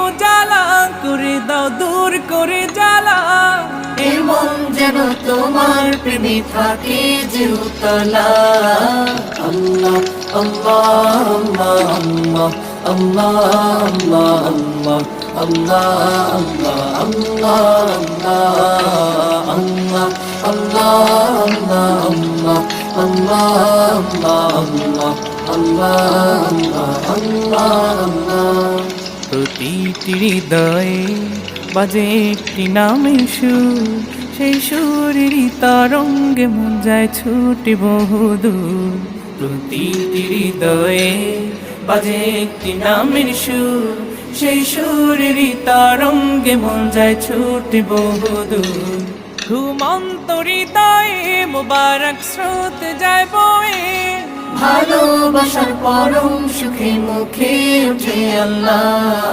উজালা করে দাও দূর করে জ্বালা। এমন যেন তোমার প্রেমে থাকে যে উতলা। আল্লাহ আল্লাহ আল্লাহ আল্লাহ আল্লাহ আল্লাহ আল্লাহ আল্লাহ আল্লাহ আল্লাহ। প্রতিটি হৃদয়ে বাজে একটি নামের সুর, সেই সুরেরই তরঙ্গে মন যায় ছুটে বহুদূর। প্রতিটি হৃদয়ে বাজে একটি নামের সুর, সেই সুরেরই তরঙ্গে মন যায় ছুটে বহুদূর। ঘুমন্ত হৃদয়ে মোবারক স্রোত যায় বয়ে, ভালোবাসার পরম সুখে মুখে উঠে আল্লাহ।